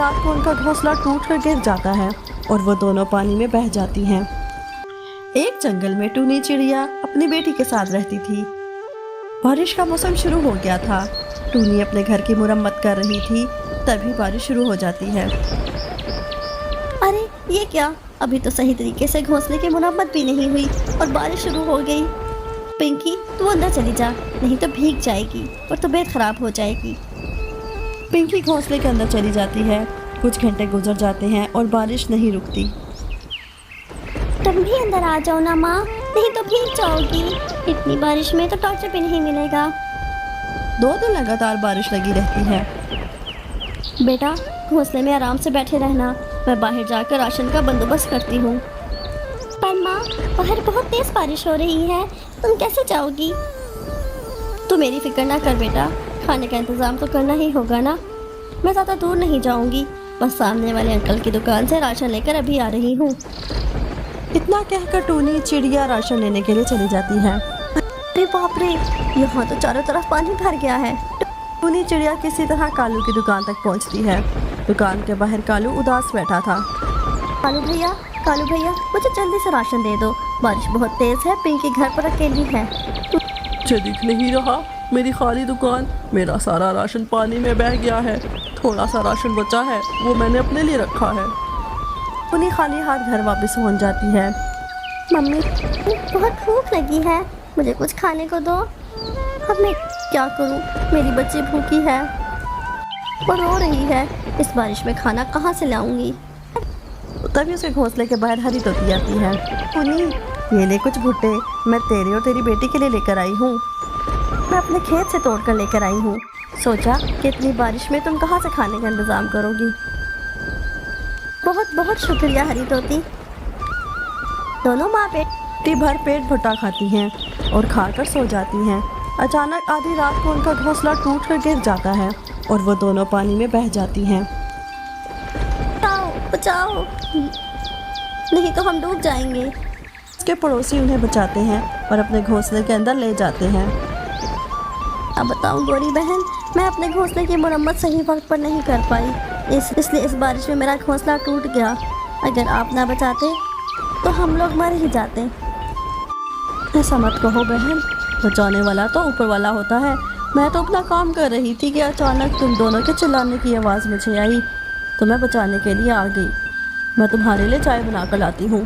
रात को उनका घोंसला टूट कर गिर जाता है और वो दोनों पानी में बह जाती हैं। एक जंगल में टूनी चिड़िया अपनी बेटी के साथ रहती थी। बारिश का मौसम शुरू हो गया था। टूनी अपने घर की मुरम्मत कर रही थी, तभी बारिश शुरू हो जाती है। अरे ये क्या, अभी तो सही तरीके से घोंसले की मुरम्मत भी नहीं हुई और बारिश शुरू हो गई। पिंकी तू अंदर चली जा, नहीं तो भीग जाएगी और तबीयत खराब हो जाएगी। पिंकी घोंसले के अंदर चली जाती है। कुछ घंटे गुजर जाते हैं और बारिश नहीं रुकती। तुम भी अंदर आ जाओ ना माँ, नहीं तो भीग जाओगी। इतनी बारिश में तो टॉर्चर भी नहीं मिलेगा। 2 दिन लगातार बारिश लगी रहती है। बेटा घोंसले में आराम से बैठे रहना, मैं बाहर जाकर राशन का बंदोबस्त करती हूँ। पर माँ बाहर बहुत तेज बारिश हो रही है, तुम कैसे जाओगी? तू मेरी फिक्र ना कर बेटा, खाने का इंतज़ाम तो करना ही होगा ना। मैं ज़्यादा दूर नहीं जाऊँगी, बस सामने वाले अंकल की दुकान से राशन लेकर अभी आ रही हूँ। इतना कहकर टूनी चिड़िया राशन लेने के लिए चली जाती है। अरे बाप रे, यहाँ तो चारों तरफ पानी भर गया है। टूनी चिड़िया किसी तरह कालू की दुकान तक पहुँचती है। दुकान के बाहर कालू उदास बैठा था। कालू भैया मुझे जल्दी से राशन दे दो, बारिश बहुत तेज है, पिंकी घर पर अकेली है। मुझे दिख नहीं रहा, मेरी खाली दुकान, मेरा सारा राशन पानी में बह गया है। थोड़ा सा राशन बचा है, वो मैंने अपने लिए रखा है। उन्हें खाली हाथ घर वापस पहुंच जाती है। मम्मी बहुत भूख लगी है, मुझे कुछ खाने को दो। अब मैं क्या करूं, मेरी बच्ची भूखी है और रो रही है। इस बारिश में खाना कहाँ से लाऊंगी? तभी उसके घोंसले के बाहर हरी तोती आती है। टूनी ये ले कुछ भुट्टे, मैं तेरी और तेरी बेटी के लिए लेकर आई हूँ। मैं अपने खेत से तोड़ कर लेकर आई हूँ। सोचा कि इतनी बारिश में तुम कहाँ से खाने का इंतज़ाम करोगी। बहुत बहुत शुक्रिया हरी तोती। दोनों माँ बेटी भर पेट भुट्टा खाती हैं और खाकर सो जाती हैं। अचानक आधी रात को उनका घोंसला टूट कर गिर जाता है और वो दोनों पानी में बह जाती हैं। बचाओ, नहीं तो हम डूब जाएंगे। उसके पड़ोसी उन्हें बचाते हैं और अपने घोंसले के अंदर ले जाते हैं। अब बताऊं गोरी बहन, मैं अपने घोंसले की मुरम्मत सही वक्त पर नहीं कर पाई, इसलिए इस बारिश में मेरा घोंसला टूट गया। अगर आप ना बचाते तो हम लोग मर ही जाते। ऐसा मत कहो बहन, बचाने वाला तो ऊपर वाला होता है। मैं तो अपना काम कर रही थी कि अचानक तुम दोनों के चिल्लाने की आवाज़ मुझे आई, तो मैं बचाने के लिए आ गई। मैं तुम्हारे लिए चाय बना कर लाती हूँ।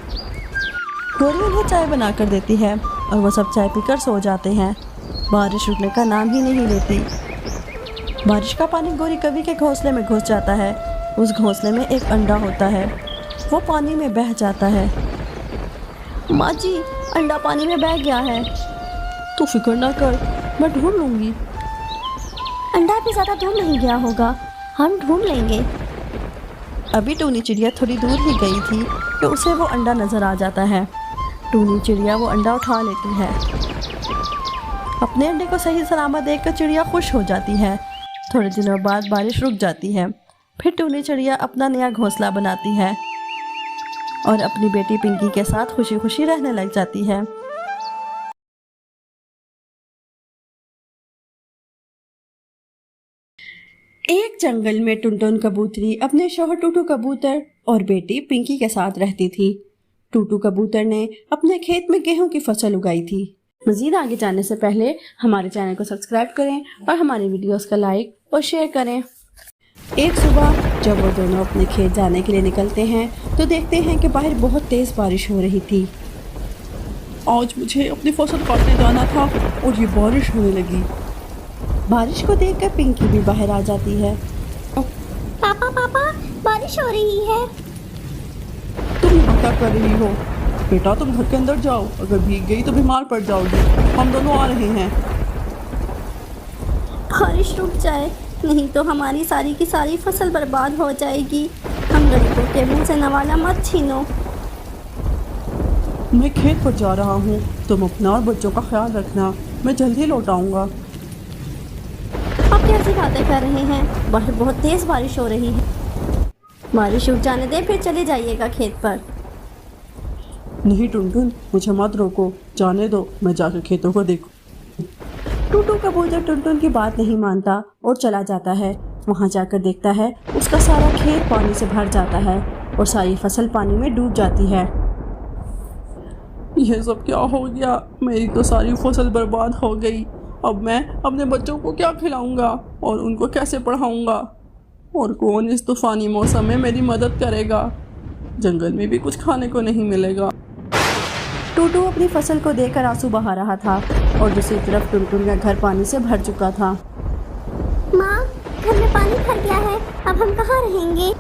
गोरी उन्हें चाय बना कर देती है और वो सब चाय पीकर सो जाते हैं। बारिश रुकने का नाम ही नहीं लेती। बारिश का पानी गोरी कवि के घोंसले में घुस जाता है। उस घोंसले में एक अंडा होता है, वो पानी में बह जाता है। माँ जी, अंडा पानी में बह गया है। तू फिक्र ना कर, मैं ढूंढ लूँगी। अंडा भी ज़्यादा दूर नहीं गया होगा, हम ढूंढ लेंगे। अभी टूनी चिड़िया थोड़ी दूर ही गई थी कि उसे वो अंडा नज़र आ जाता है। टूनी चिड़िया वो अंडा उठा लेती है। अपने अंडे को सही सलामत देखकर चिड़िया खुश हो जाती है। थोड़े दिनों बाद बारिश रुक जाती है। फिर टूनी चिड़िया अपना नया घोंसला बनाती है और अपनी बेटी पिंकी के साथ खुशी खुशी रहने लग जाती है। एक जंगल में टुनटुन कबूतरी अपने शौहर टूटू कबूतर और बेटी पिंकी के साथ रहती थी। टूटू कबूतर ने अपने खेत में गेहूं की फसल उगाई थी। मजीद आगे जाने से पहले हमारे चैनल को सब्सक्राइब करें और हमारे वीडियोस का लाइक और शेयर करें। एक सुबह जब वो दोनों अपने खेत जाने के लिए निकलते हैं तो देखते हैं कि बाहर बहुत तेज बारिश हो रही थी। आज मुझे अपनी फसल काटने जाना था और ये बारिश होने लगी। बारिश को देखकर पिंकी भी बाहर आ जाती है। पापा बारिश हो रही है। तुम यहाँ क्या कर रही हो? बेटा तुम घर के अंदर जाओ, अगर भीग गई तो बीमार पड़ जाओगी। हम दोनों आ रहे हैं। बारिश रुक जाए, नहीं तो हमारी सारी की सारी फसल बर्बाद हो जाएगी। हम गरीबों के मुंह से नवाला मत छीनो। मैं खेत पर जा रहा हूँ, तुम अपना और बच्चों का ख्याल रखना, मैं जल्दी लौट आऊँगा। आप कैसी बातें कर रहे हैं? बाहर बहुत तेज बारिश हो रही है। बारिश रुक जाने दे, फिर चले जाइएगा खेत पर। नहीं टुनटुन, मुझे मत रोको, जाने दो, मैं जाकर खेतों को देखूं। टूटू कबूतर टुनटुन की बात नहीं मानता और चला जाता है। वहाँ जाकर देखता है उसका सारा खेत पानी से भर जाता है और सारी फसल पानी में डूब जाती है। यह सब क्या हो गया? मेरी तो सारी फसल बर्बाद हो गई। अब मैं अपने बच्चों को क्या खिलाऊंगा और उनको कैसे पढ़ाऊंगा? और कौन इस तूफानी मौसम में मेरी मदद करेगा? जंगल में भी कुछ खाने को नहीं मिलेगा। टूटू अपनी फसल को देखकर आंसू बहा रहा था और दूसरी तरफ टुनटुन का घर पानी से भर चुका था। माँ, घर में पानी भर गया है, अब हम कहाँ रहेंगे?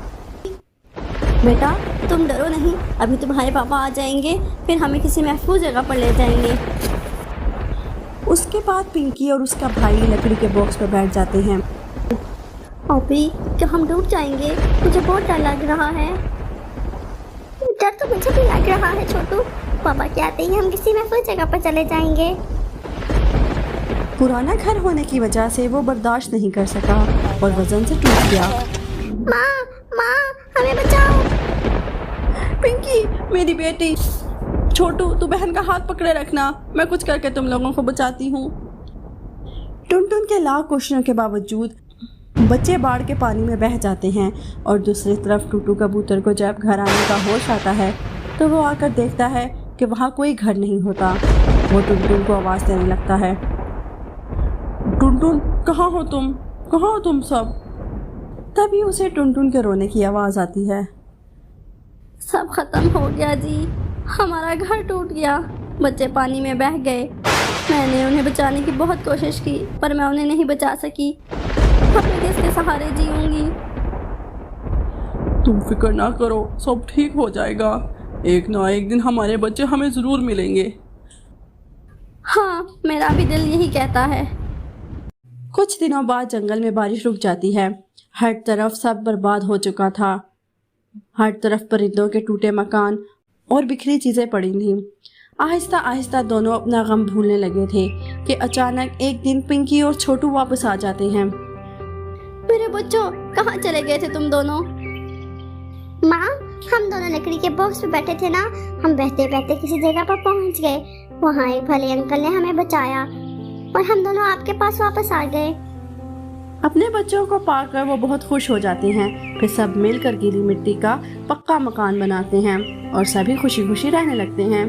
बेटा तुम डरो नहीं, अभी तुम्हारे पापा आ जाएंगे, फिर हमें किसी महफूज जगह पर ले जाएंगे। उसके बाद पिंकी और उसका भाई लकड़ी के बॉक्स पर बैठ जाते हैं। ओपी, क्या हम डूब जाएंगे? मुझे बहुत डर लग रहा है। डर तो मुझे भी लग रहा है छोटू। पापा कहते हैं हम किसी महफूज जगह पर चले जाएंगे। पुराना घर होने की वजह से वो बर्दाश्त नहीं कर सका और वजन से टूट गया। माँ, माँ, हमें बचाओ। पिंकी मेरी बेटी। छोटू तू बहन का हाथ पकड़े रखना, मैं कुछ करके तुम लोगों को बचाती हूँ। टुनटुन के लाख कोशिशों के बावजूद बच्चे बाढ़ के पानी में बह जाते हैं और दूसरी तरफ टूटू कबूतर को जब घर आने का होश आता है तो वो आकर देखता है कि वहाँ कोई घर नहीं होता। वो टुनटुन को आवाज़ देने लगता है। टुनटुन, कहाँ हो तुम? कहाँ हो तुम सब? तभी उसे टुनटुन के रोने की आवाज़ आती है। सब खत्म हो गया जी, हमारा घर टूट गया, बच्चे पानी में बह गए। मैंने उन्हें बचाने की बहुत कोशिश की पर मैं उन्हें नहीं बचा सकी। अब मैं किसके सहारे जीऊंगी? तुम फिक्र ना करो, सब ठीक हो जाएगा। एक ना एक दिन हमारे बच्चे हमें ज़रूर मिलेंगे। हाँ, मेरा भी दिल यही कहता है। कुछ दिनों बाद जंगल में बारिश रुक जाती है। हर तरफ सब बर्बाद हो चुका था। हर तरफ परिंदों के टूटे मकान और बिखरी चीज़ें पड़ी थीं। आहिस्ता आहिस्ता दोनों अपना गम भूलने लगे थे कि अचानक एक दिन पिंकी और छोटू वापस आ जाते हैं। मेरे बच्चों, कहाँ चले गए थे तुम दोनों? माँ, हम दोनों लकड़ी के बॉक्स पे बैठे थे ना, हम बहते बहते किसी जगह पर पहुँच गए। वहाँ एक भले अंकल ने हमें बचाया और हम दोनों आपके पास वापस आ गए। अपने बच्चों को पाकर वो बहुत खुश हो जाते हैं। फिर सब मिलकर गीली मिट्टी का पक्का मकान बनाते हैं और सभी खुशी खुशी रहने लगते हैं।